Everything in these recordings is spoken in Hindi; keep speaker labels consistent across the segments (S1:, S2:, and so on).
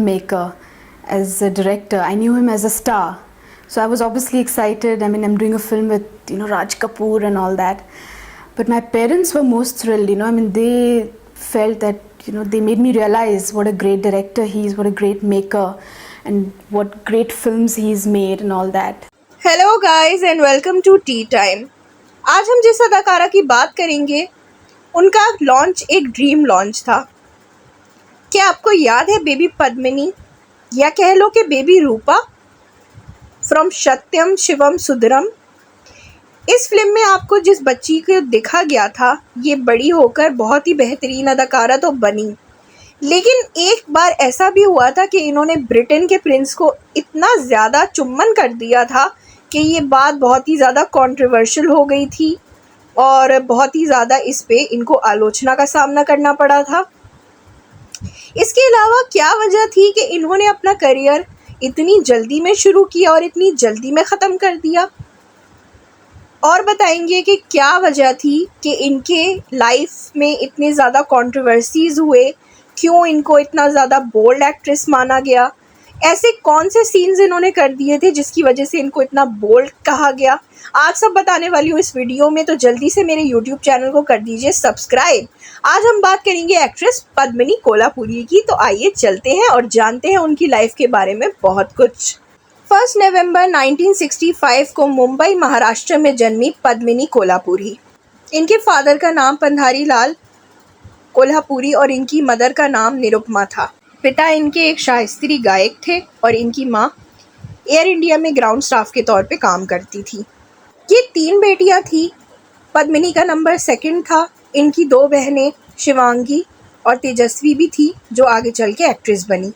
S1: maker, as a director. I knew him as a star. So I was obviously excited. I mean, I'm doing a film with, Raj Kapoor and all that. But my parents were most thrilled, I mean, they felt that, they made me realize what a great director he is, what a great maker, and what great films he's made and all that.
S2: Hello guys and welcome to tea time. आज हम जिस अदाकारा की बात करेंगे उनका लॉन्च एक ड्रीम लॉन्च था। क्या आपको याद है बेबी पद्मिनी, या कह लो कि बेबी रूपा फ्रॉम सत्यम शिवम सुंदरम। इस फिल्म में आपको जिस बच्ची को दिखा गया था, ये बड़ी होकर बहुत ही बेहतरीन अदाकारा तो बनी, लेकिन एक बार ऐसा भी हुआ था कि इन्होंने ब्रिटेन के प्रिंस को इतना ज़्यादा चुम्बन कर दिया था कि ये बात बहुत ही ज़्यादा कंट्रोवर्शियल हो गई थी और बहुत ही ज़्यादा इस पे इनको आलोचना का सामना करना पड़ा था। इसके अलावा क्या वजह थी कि इन्होंने अपना करियर इतनी जल्दी में शुरू किया और इतनी जल्दी में ख़त्म कर दिया, और बताएंगे कि क्या वजह थी कि इनके लाइफ में इतने ज़्यादा कंट्रोवर्सीज हुए, क्यों इनको इतना ज़्यादा बोल्ड एक्ट्रेस माना गया, ऐसे कौन से सीन्स इन्होंने कर दिए थे जिसकी वजह से इनको इतना बोल्ड कहा गया। आज सब बताने वाली हूँ इस वीडियो में, तो जल्दी से मेरे यूट्यूब चैनल को कर दीजिए सब्सक्राइब। आज हम बात करेंगे एक्ट्रेस पद्मिनी कोल्हापुरी की, तो आइए चलते हैं और जानते हैं उनकी लाइफ के बारे में बहुत कुछ। 1 नवंबर 1965 को मुंबई महाराष्ट्र में जन्मी पद्मिनी कोल्हापुरी। इनके फादर का नाम पंधारी लाल कोल्हापुरी और इनकी मदर का नाम निरुपमा था। पिता इनके एक शास्त्रीय गायक थे और इनकी माँ एयर इंडिया में ग्राउंड स्टाफ के तौर पे काम करती थी। ये 3 बेटियां थी। पद्मिनी का नंबर 2 था। इनकी 2 बहनें शिवांगी और तेजस्वी भी थी, जो आगे चल के एक्ट्रेस बनी।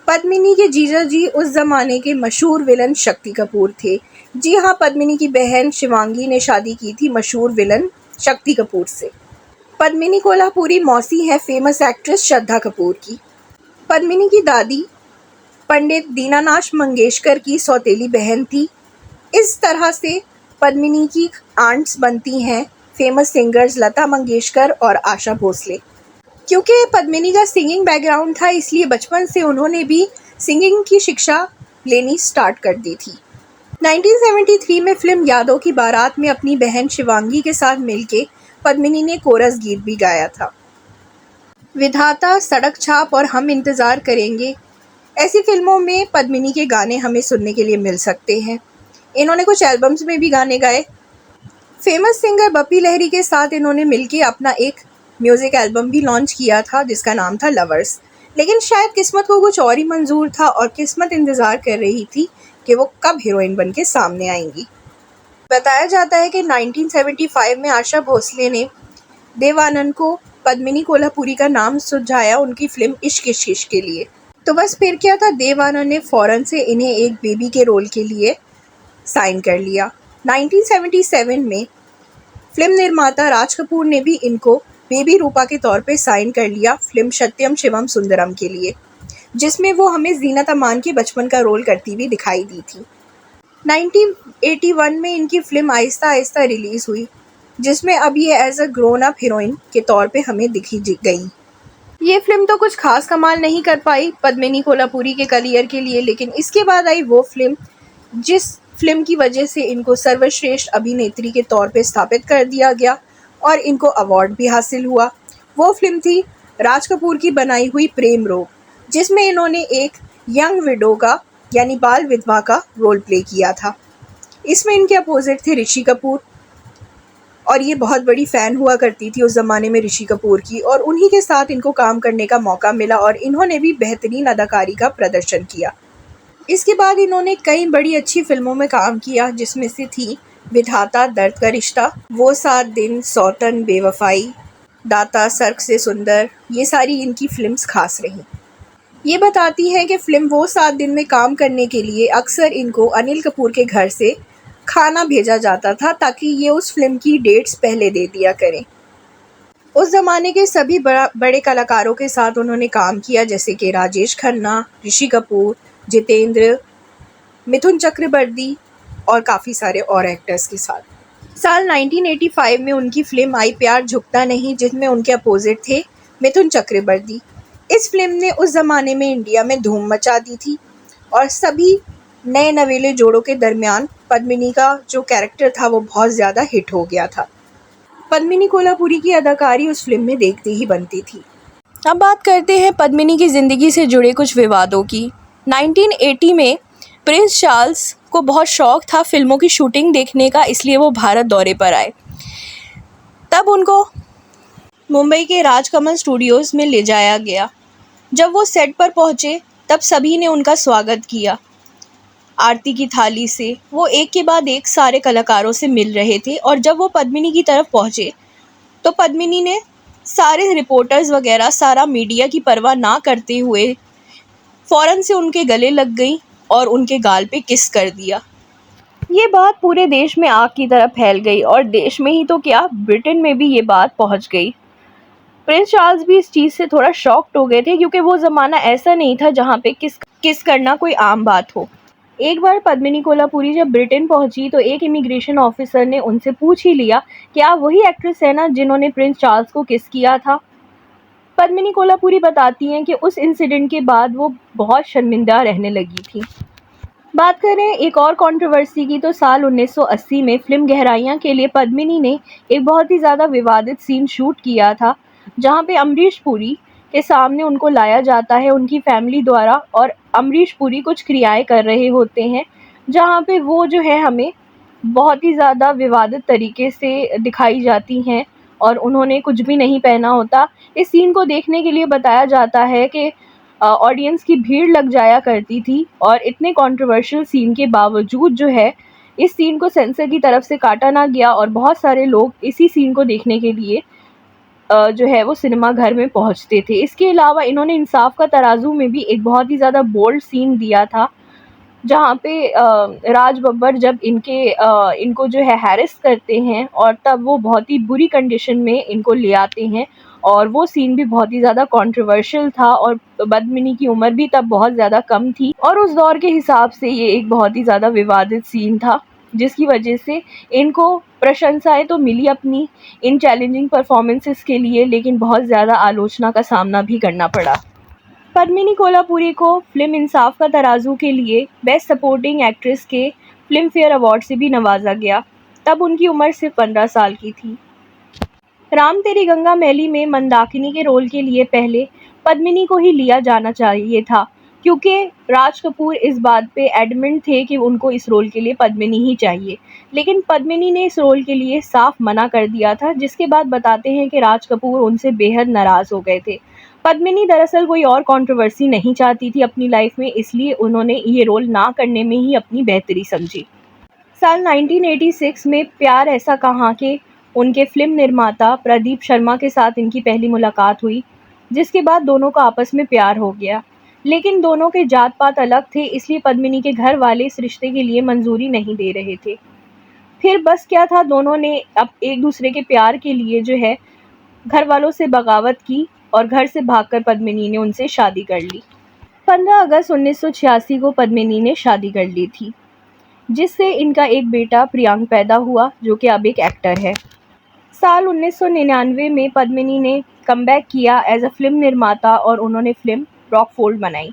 S2: पद्मिनी के जीजा जी उस ज़माने के मशहूर विलन शक्ति कपूर थे। जी हाँ, पद्मिनी की बहन शिवांगी ने शादी की थी मशहूर विलन शक्ति कपूर से। पद्मिनी कोल्हापुरी मौसी है फेमस एक्ट्रेस श्रद्धा कपूर की। पद्मिनी की दादी पंडित दीनानाथ मंगेशकर की सौतेली बहन थी। इस तरह से पद्मिनी की आंट्स बनती हैं फेमस सिंगर्स लता मंगेशकर और आशा भोसले। क्योंकि पद्मिनी का सिंगिंग बैकग्राउंड था, इसलिए बचपन से उन्होंने भी सिंगिंग की शिक्षा लेनी स्टार्ट कर दी थी। 1973 में फिल्म यादों की बारात में अपनी बहन शिवांगी के साथ मिलके पद्मिनी ने कोरस गीत भी गाया था। विधाता, सड़क छाप और हम इंतज़ार करेंगे, ऐसी फिल्मों में पद्मिनी के गाने हमें सुनने के लिए मिल सकते हैं। इन्होंने कुछ एल्बम्स में भी गाने गाए। फेमस सिंगर बप्पी लहरी के साथ इन्होंने मिलके अपना एक म्यूज़िक एल्बम भी लॉन्च किया था जिसका नाम था लवर्स, लेकिन शायद किस्मत को कुछ और ही मंजूर था और किस्मत इंतज़ार कर रही थी कि वो कब हीरोइन बन के सामने आएंगी। बताया जाता है कि 1975 में आशा भोसले ने देव आनंद को पद्मिनी कोल्हापुरी का नाम सुझाया उनकी फिल्म इश्क इश्क इश्क के लिए। तो बस फिर क्या था, देव आनंद ने फ़ौरन से इन्हें एक बेबी के रोल के लिए साइन कर लिया। 1977 में फिल्म निर्माता राज कपूर ने भी इनको बेबी रूपा के तौर पे साइन कर लिया फिल्म सत्यम शिवम सुंदरम के लिए, जिसमें वो हमें जीनत अमान के बचपन का रोल करती हुई दिखाई दी थी। 1981 में इनकी फिल्म आहिस्ता आहिस्ता रिलीज़ हुई, जिसमें अब ये as a grown up heroine के तौर पे हमें दिखी गई। ये फिल्म तो कुछ खास कमाल नहीं कर पाई पद्मिनी कोल्हापुरी के करियर के लिए, लेकिन इसके बाद आई वो फिल्म जिस फिल्म की वजह से इनको सर्वश्रेष्ठ अभिनेत्री के तौर पे स्थापित कर दिया गया और इनको अवार्ड भी हासिल हुआ। वो फिल्म थी राज कपूर की बनाई हुई प्रेम रोग, जिसमें इन्होंने एक यंग विडो का यानी बाल विधवा का रोल प्ले किया था। इसमें इनके अपोजिट थे ऋषि कपूर, और ये बहुत बड़ी फ़ैन हुआ करती थी उस ज़माने में ऋषि कपूर की, और उन्हीं के साथ इनको काम करने का मौका मिला और इन्होंने भी बेहतरीन अदाकारी का प्रदर्शन किया। इसके बाद इन्होंने कई बड़ी अच्छी फिल्मों में काम किया, जिसमें से थी विधाता, दर्द का रिश्ता, वो 7 दिन, सौतन, बेवफाई, दाता, सर्क से सुंदर। ये सारी इनकी फिल्म्स खास रहीं। ये बताती हैं कि फ़िल्म वो 7 दिन में काम करने के लिए अक्सर इनको अनिल कपूर के घर से खाना भेजा जाता था, ताकि ये उस फिल्म की डेट्स पहले दे दिया करें। उस ज़माने के सभी बड़े कलाकारों के साथ उन्होंने काम किया, जैसे कि राजेश खन्ना, ऋषि कपूर, जितेंद्र, मिथुन चक्रवर्ती और काफ़ी सारे और एक्टर्स के साथ। साल 1985 में उनकी फिल्म आई प्यार झुकता नहीं, जिसमें उनके अपोजिट थे मिथुन चक्रवर्ती। इस फिल्म ने उस ज़माने में इंडिया में धूम मचा दी थी और सभी नए नवेले जोड़ों के दरमियान पद्मिनी का जो कैरेक्टर था वो बहुत ज़्यादा हिट हो गया था। पद्मिनी कोल्हापुरी की अदाकारी उस फिल्म में देखती ही बनती थी। अब बात करते हैं पद्मिनी की ज़िंदगी से जुड़े कुछ विवादों की। 1980 में प्रिंस चार्ल्स को बहुत शौक था फिल्मों की शूटिंग देखने का, इसलिए वो भारत दौरे पर आए। तब उनको मुंबई के राजकमल स्टूडियोज़ में ले जाया गया। जब वो सेट पर पहुंचे तब सभी ने उनका स्वागत किया। आरती की थाली से वो एक के बाद एक सारे कलाकारों से मिल रहे थे और जब वो पद्मिनी की तरफ पहुंचे तो पद्मिनी ने सारे रिपोर्टर्स वगैरह, सारा मीडिया की परवाह ना करते हुए फ़ौरन से उनके गले लग गई और उनके गाल पे किस कर दिया। ये बात पूरे देश में आग की तरह फैल गई और देश में ही तो क्या, ब्रिटेन में भी ये बात पहुंच गई। प्रिंस चार्ल्स भी इस चीज़ से थोड़ा शॉक्ड हो गए थे क्योंकि वो ज़माना ऐसा नहीं था जहाँ पे किस करना कोई आम बात हो। एक बार पद्मिनी कोल्हापुरी जब ब्रिटेन पहुंची तो एक इमिग्रेशन ऑफिसर ने उनसे पूछ ही लिया कि आप वही एक्ट्रेस है ना जिन्होंने प्रिंस चार्ल्स को किस किया था। पद्मिनी कोल्हापुरी बताती हैं कि उस इंसिडेंट के बाद वो बहुत शर्मिंदा रहने लगी थी। बात करें एक और कंट्रोवर्सी की तो साल 1980 में फिल्म गहराइयाँ के लिए पद्मिनी ने एक बहुत ही ज़्यादा विवादित सीन शूट किया था जहाँ पे अमरीश पुरी के सामने उनको लाया जाता है उनकी फैमिली द्वारा और अमरीश पुरी कुछ क्रियाएं कर रहे होते हैं जहाँ पे वो जो है हमें बहुत ही ज़्यादा विवादित तरीके से दिखाई जाती हैं और उन्होंने कुछ भी नहीं पहना होता। इस सीन को देखने के लिए बताया जाता है कि ऑडियंस की भीड़ लग जाया करती थी और इतने कंट्रोवर्शियल सीन के बावजूद जो है इस सीन को सेंसर की तरफ से काटा ना गया और बहुत सारे लोग इसी सीन को देखने के लिए जो है वो सिनेमा घर में पहुंचते थे। इसके अलावा इन्होंने इंसाफ का तराजू में भी एक बहुत ही ज़्यादा बोल्ड सीन दिया था जहाँ पे राज बब्बर जब इनको जो है हैरेस करते हैं और तब वो बहुत ही बुरी कंडीशन में इनको ले आते हैं और वो सीन भी बहुत ही ज़्यादा कंट्रोवर्शियल था और पद्मिनी की उम्र भी तब बहुत ज़्यादा कम थी और उस दौर के हिसाब से ये एक बहुत ही ज़्यादा विवादित सीन था जिसकी वजह से इनको प्रशंसाएं तो मिली अपनी इन चैलेंजिंग परफॉर्मेंसेस के लिए, लेकिन बहुत ज़्यादा आलोचना का सामना भी करना पड़ा। पद्मिनी कोल्हापुरी को फिल्म इंसाफ का तराजू के लिए बेस्ट सपोर्टिंग एक्ट्रेस के फिल्म फेयर अवार्ड से भी नवाजा गया। तब उनकी उम्र सिर्फ 15 साल की थी। राम तेरी गंगा मैली में मंदाकिनी के रोल के लिए पहले पद्मिनी को ही लिया जाना चाहिए था क्योंकि राज कपूर इस बात पे एडमेंट थे कि उनको इस रोल के लिए पद्मिनी ही चाहिए, लेकिन पद्मिनी ने इस रोल के लिए साफ मना कर दिया था जिसके बाद बताते हैं कि राज कपूर उनसे बेहद नाराज़ हो गए थे। पद्मिनी दरअसल कोई और कंट्रोवर्सी नहीं चाहती थी अपनी लाइफ में, इसलिए उन्होंने ये रोल ना करने में ही अपनी बेहतरी समझी। साल 1986 में प्यार ऐसा कहाँ के उनके फिल्म निर्माता प्रदीप शर्मा के साथ इनकी पहली मुलाकात हुई जिसके बाद दोनों का आपस में प्यार हो गया, लेकिन दोनों के जात पात अलग थे इसलिए पद्मिनी के घर वाले इस रिश्ते के लिए मंजूरी नहीं दे रहे थे। फिर बस क्या था, दोनों ने अब एक दूसरे के प्यार के लिए जो है घर वालों से बगावत की और घर से भागकर पद्मिनी ने उनसे शादी कर ली। 15 अगस्त 1986 को पद्मिनी ने शादी कर ली थी जिससे इनका एक बेटा प्रियांक पैदा हुआ जो कि अब एक एक्टर है। साल 1999 में पद्मिनी ने कमबैक किया एज अ फिल्म निर्माता और उन्होंने फिल्म रॉकफोर्ड बनाई।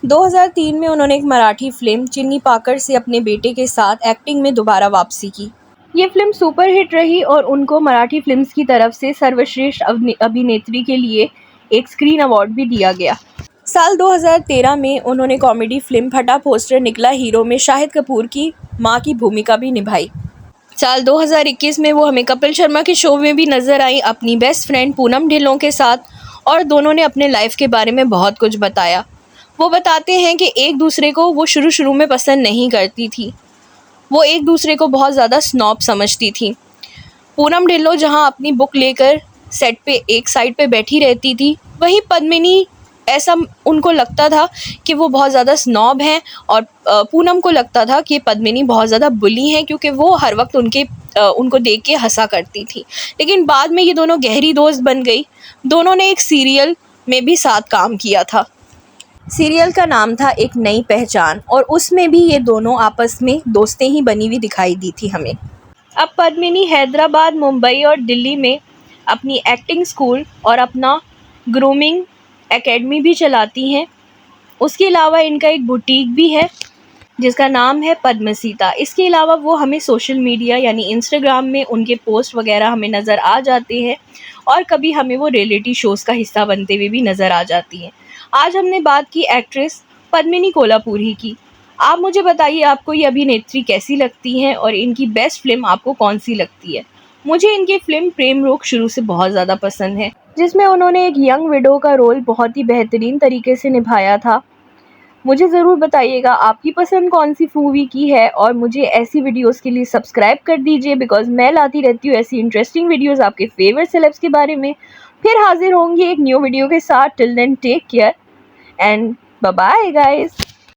S2: 2003 में उन्होंने एक मराठी फिल्म चिन्नी पाकर से अपने बेटे के साथ एक्टिंग में दोबारा वापसी की। ये फिल्म सुपरहिट रही और उनको मराठी फिल्म्स की तरफ से सर्वश्रेष्ठ अभिनेत्री के लिए एक स्क्रीन अवार्ड भी दिया गया। साल 2013 में उन्होंने कॉमेडी फिल्म फटा पोस्टर निकला हीरो में शाहिद कपूर की मां की भूमिका भी निभाई। साल 2021 में वो हमें कपिल शर्मा के शो में भी नजर आई अपनी बेस्ट फ्रेंड पूनम ढिल्लों के साथ और दोनों ने अपने लाइफ के बारे में बहुत कुछ बताया। वो बताते हैं कि एक दूसरे को वो शुरू में पसंद नहीं करती थी, वो एक दूसरे को बहुत ज़्यादा स्नॉब समझती थी। पूनम ढिल्लों जहां अपनी बुक लेकर सेट पे एक साइड पे बैठी रहती थी, वहीं पद्मिनी ऐसा उनको लगता था कि वो बहुत ज़्यादा स्नॉब हैं और पूनम को लगता था कि पद्मिनी बहुत ज़्यादा बुली हैं क्योंकि वो हर वक्त उनको देख के हंसा करती थी। लेकिन बाद में ये दोनों गहरी दोस्त बन गई। दोनों ने एक सीरियल में भी साथ काम किया था। सीरियल का नाम था एक नई पहचान और उसमें भी ये दोनों आपस में दोस्तें ही बनी हुई दिखाई दी थी हमें। अब पद्मिनी हैदराबाद, मुंबई और दिल्ली में अपनी एक्टिंग स्कूल और अपना ग्रूमिंग एकेडमी भी चलाती हैं। उसके अलावा इनका एक बुटीक भी है जिसका नाम है पद्मसीता। इसके अलावा वो हमें सोशल मीडिया यानी इंस्टाग्राम में उनके पोस्ट वगैरह हमें नज़र आ जाते हैं और कभी हमें वो रियलिटी शोज़ का हिस्सा बनते हुए भी नज़र आ जाती हैं। आज हमने बात की एक्ट्रेस पद्मिनी कोल्हापुरी की। आप मुझे बताइए आपको ये अभिनेत्री कैसी लगती हैं और इनकी बेस्ट फिल्म आपको कौन सी लगती है। मुझे इनकी फिल्म प्रेम रोग शुरू से बहुत ज़्यादा पसंद है, जिसमें उन्होंने एक यंग विडो का रोल बहुत ही बेहतरीन तरीके से निभाया था। मुझे ज़रूर बताइएगा आपकी पसंद कौन सी मूवी की है और मुझे ऐसी वीडियोस के लिए सब्सक्राइब कर दीजिए, बिकॉज मैं लाती रहती हूँ ऐसी इंटरेस्टिंग वीडियोस आपके फेवरेट सेलेब्स के बारे में। फिर हाजिर होंगी एक न्यू वीडियो के साथ। Till then take care and bye bye guys.